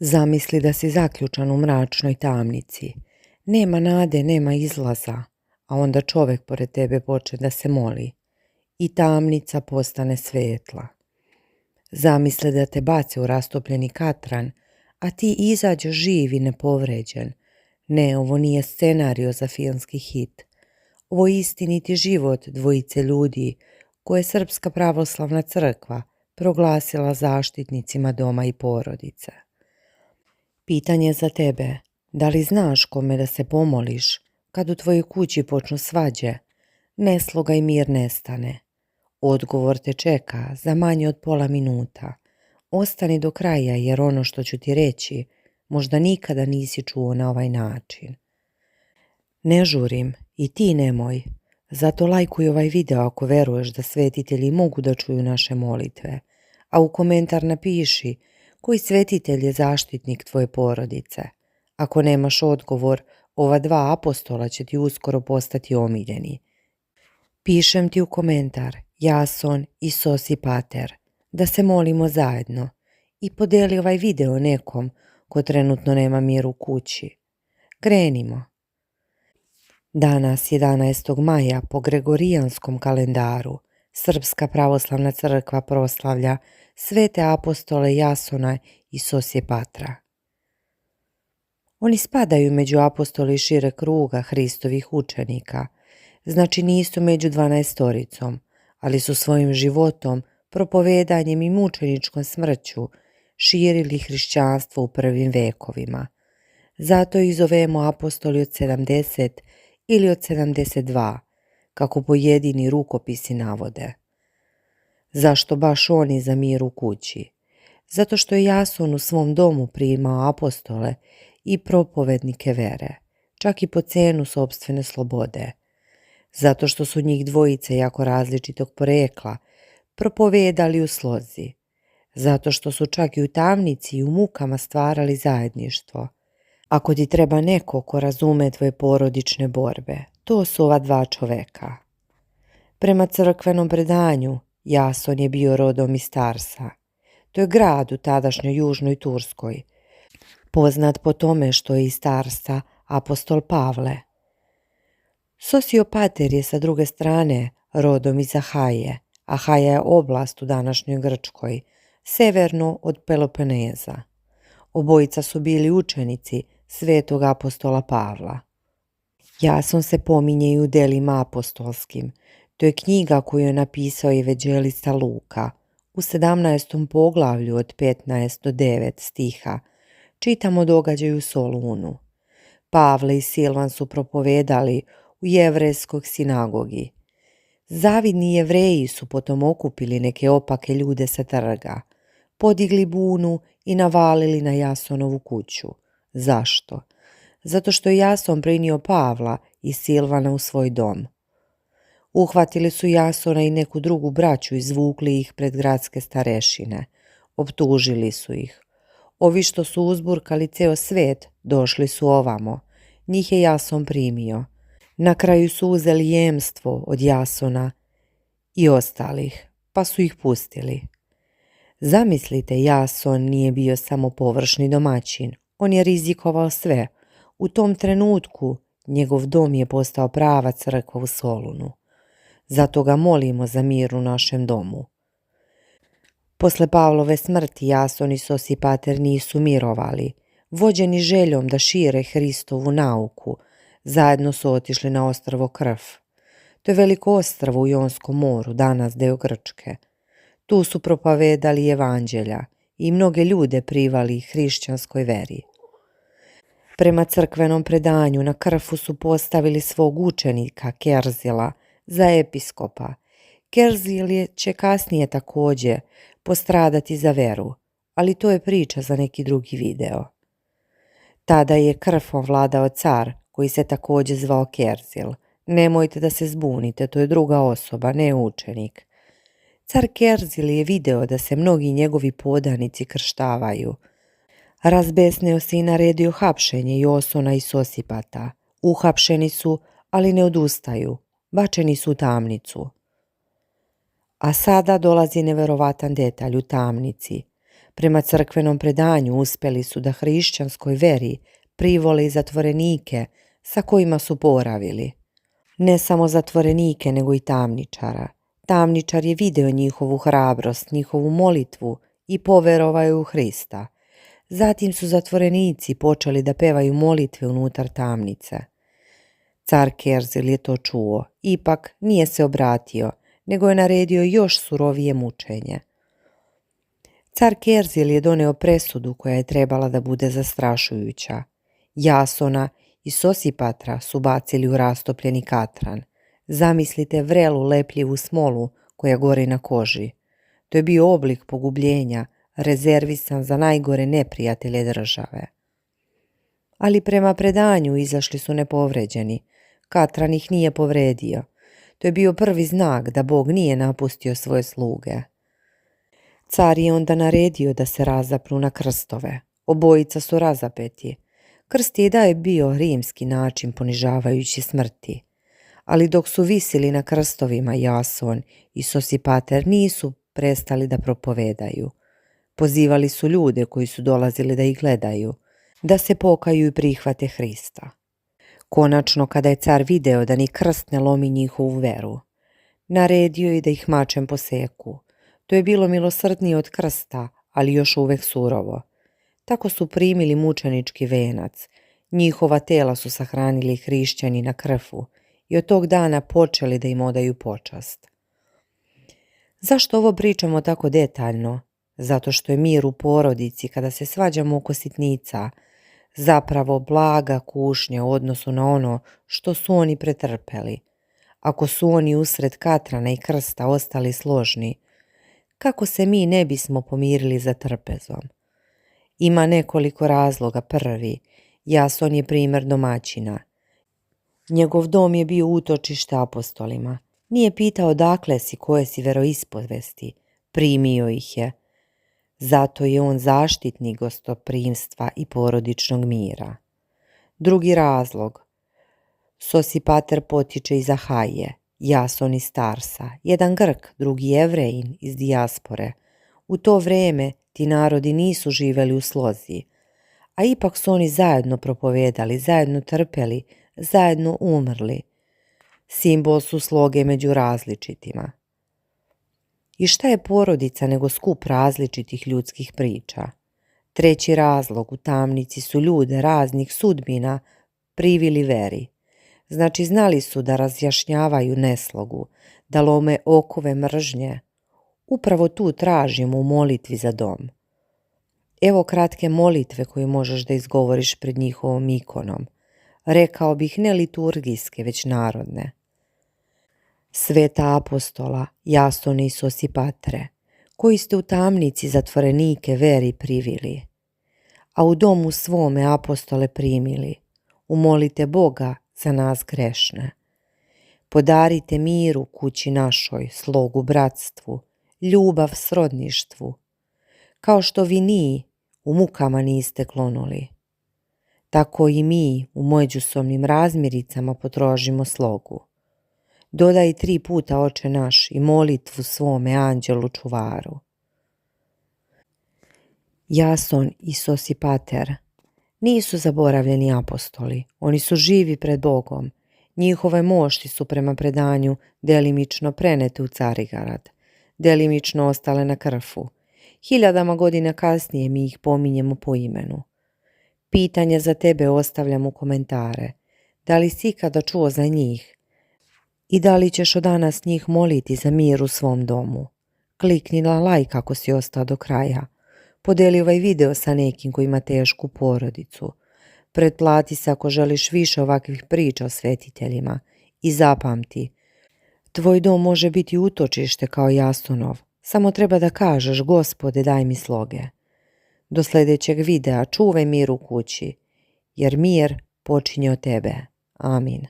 Zamisli da si zaključan u mračnoj tamnici. Nema nade, nema izlaza, a onda čovjek pored tebe počne da se moli i tamnica postane svetla. Zamisli da te bace u rastopljeni katran, a ti izađeš živ i nepovređen. Ne, ovo nije scenario za filmski hit. Ovo je istiniti život dvojice ljudi koje je Srpska pravoslavna crkva proglasila zaštitnicima doma i porodice. Pitanje za tebe, da li znaš kome da se pomoliš kad u tvojoj kući počnu svađe, nesloga i mir nestane? Odgovor te čeka za manje od pola minuta. Ostani do kraja jer ono što ću ti reći možda nikada nisi čuo na ovaj način. Ne žurim i ti nemoj, zato lajkuj ovaj video ako veruješ da svetitelji mogu da čuju naše molitve, a u komentar napiši koji svetitelj je zaštitnik tvoje porodice. Ako nemaš odgovor, ova dva apostola će ti uskoro postati omiljeni. Pišem ti u komentar Jason i Sosipater da se molimo zajedno i podeli ovaj video nekom ko trenutno nema mir u kući. Krenimo. Danas 11. maja po Gregorijanskom kalendaru Srpska pravoslavna crkva proslavlja svete apostole Jasona i Sosipatra. Oni spadaju među apostoli šire kruga Hristovih učenika, znači nisu među 12-oricom, ali su svojim životom, propovedanjem i mučeničkom smrću širili hrišćanstvo u prvim vekovima. Zato ih zovemo apostoli od 70 ili od 72, kako pojedini rukopisi navode. Zašto baš oni za mir u kući? Zato što je Jason u svom domu primao apostole i propovednike vere, čak i po cenu sopstvene slobode. Zato što su njih dvojice jako različitog porekla propovedali u slozi. Zato što su čak i u tamnici i u mukama stvarali zajedništvo. Ako ti treba neko ko razume tvoje porodične borbe, to su ova dva čoveka. Prema crkvenom predanju, Jason je bio rodom iz Tarsa. To je grad u tadašnjoj južnoj Turskoj, poznat po tome što je iz Tarsa apostol Pavle. Sosiopater je sa druge strane rodom iz Ahaje. Ahaja je oblast u današnjoj Grčkoj, severno od Peloponeza. Obojica su bili učenici svetog apostola Pavla. Jason se pominje i u delima apostolskim. To je knjiga koju je napisao evanđelista Luka. U 17. poglavlju od 15 do 9 stiha čitamo događaj u Solunu. Pavle i Silvan su propovedali u jevrejskoj sinagogi. Zavidni Jevreji su potom okupili neke opake ljude sa trga, podigli bunu i navalili na Jasonovu kuću. Zašto? Zato što je Jason prinio Pavla i Silvana u svoj dom. Uhvatili su Jasona i neku drugu braću i izvukli ih pred gradske starešine. Optužili su ih. Ovi što su uzburkali ceo svet došli su ovamo. Njih je Jason primio. Na kraju su uzeli jemstvo od Jasona i ostalih, pa su ih pustili. Zamislite, Jason nije bio samo površni domaćin. On je rizikovao sve. U tom trenutku njegov dom je postao prava crkva u Solunu. Zato ga molimo za mir u našem domu. Posle Pavlove smrti Jason i Sosipater nisu mirovali. Vođeni željom da šire Hristovu nauku, zajedno su otišli na ostrvo Krf. To je veliko ostrvo u Jonskom moru, danas deo Grčke. Tu su propovedali evanđelja i mnoge ljude privali hrišćanskoj veri. Prema crkvenom predanju na Krfu su postavili svog učenika Kerzila za episkopa. Kerzil će kasnije također postradati za veru, ali to je priča za neki drugi video. Tada je Krfom vladao car koji se također zvao Kerzil. Nemojte da se zbunite, to je druga osoba, ne učenik. Car Kerzil je video da se mnogi njegovi podanici krštavaju. Razbesneo se i naredio hapšenje Jasona i Sosipata. Uhapšeni su, ali ne odustaju. Bačeni su u tamnicu. A sada dolazi neverovatan detalj u tamnici. Prema crkvenom predanju uspjeli su da hrišćanskoj veri privole i zatvorenike sa kojima su boravili. Ne samo zatvorenike, nego i tamničara. Tamničar je video njihovu hrabrost, njihovu molitvu i poverovao je u Hrista. Zatim su zatvorenici počeli da pevaju molitve unutar tamnice. Car Kerzil je to čuo, ipak nije se obratio, nego je naredio još surovije mučenje. Car Kerzil je doneo presudu koja je trebala da bude zastrašujuća. Jasona i Sosipatra su bacili u rastopljeni katran. Zamislite vrelu lepljivu smolu koja gori na koži. To je bio oblik pogubljenja, rezervisan za najgore neprijatelje države. Ali prema predanju izašli su nepovređeni. Katran ih nije povredio. To je bio prvi znak da Bog nije napustio svoje sluge. Car je onda naredio da se razapnu na krstove. Obojica su razapeti. Krst je i da je bio rimski način ponižavajući smrti. Ali dok su visili na krstovima, Jason i Sosipater nisu prestali da propovedaju. Pozivali su ljude koji su dolazili da ih gledaju, da se pokaju i prihvate Hrista. Konačno, kada je car video da ni krst ne lomi njihovu veru, naredio je da ih mačem poseku. To je bilo milosrdnije od krsta, ali još uvek surovo. Tako su primili mučenički venac. Njihova tela su sahranili hrišćani na krfu i od tog dana počeli da im odaju počast. Zašto ovo pričamo tako detaljno? Zato što je mir u porodici kada se svađamo oko sitnica zapravo blaga kušnja u odnosu na ono što su oni pretrpeli. Ako su oni usred katrana i krsta ostali složni, kako se mi ne bismo pomirili za trpezom? Ima nekoliko razloga. Prvi, Jason je primjer domaćina. Njegov dom je bio utočište apostolima. Nije pitao dakle si, koje si veroispovesti, primio ih je. Zato je on zaštitnik gostoprimstva i porodičnog mira. Drugi razlog, Sosipater potiče iz Ahaje, Jason iz Tarsa, jedan Grk, drugi Jevrejin iz dijaspore. U to vreme ti narodi nisu živeli u slozi, a ipak su oni zajedno propovedali, zajedno trpeli, zajedno umrli. Simbol su sloge među različitima. I šta je porodica nego skup različitih ljudskih priča? Treći razlog, u tamnici su ljude raznih sudbina privili veri. Znači znali su da razjašnjavaju neslogu, da lome okove mržnje. Upravo tu tražimo u molitvi za dom. Evo kratke molitve koje možeš da izgovoriš pred njihovom ikonom. Rekao bih ne liturgijske, već narodne. Sveta apostola, Jasone i Sosipatre, koji ste u tamnici zatvorenike veri privili, a u domu svome apostole primili, umolite Boga za nas grešne. Podarite miru kući našoj, slogu bratstvu, ljubav srodništvu, kao što vi ni u mukama niste klonuli. Tako i mi u međusobnim razmiricama potrožimo slogu. Dodaj 3 puta Oče naš i molitvu svome anđelu čuvaru. Jason i Sosipater nisu zaboravljeni apostoli, oni su živi pred Bogom. Njihove mošti su prema predanju delimično prenete u Carigrad, delimično ostale na Krfu. Hiljadama godina kasnije mi ih pominjemo po imenu. Pitanje za tebe ostavljam u komentare. Da li si ikada čuo za njih? I da li ćeš od danas njih moliti za mir u svom domu? Klikni na like ako si ostao do kraja. Podeli ovaj video sa nekim koji ima tešku porodicu. Pretplati se ako želiš više ovakvih priča o svetiteljima. I zapamti, tvoj dom može biti utočište kao Jasonov. Samo treba da kažeš, Gospode, daj mi sloge. Do sljedećeg videa čuvaj mir u kući, jer mir počinje od tebe. Amin.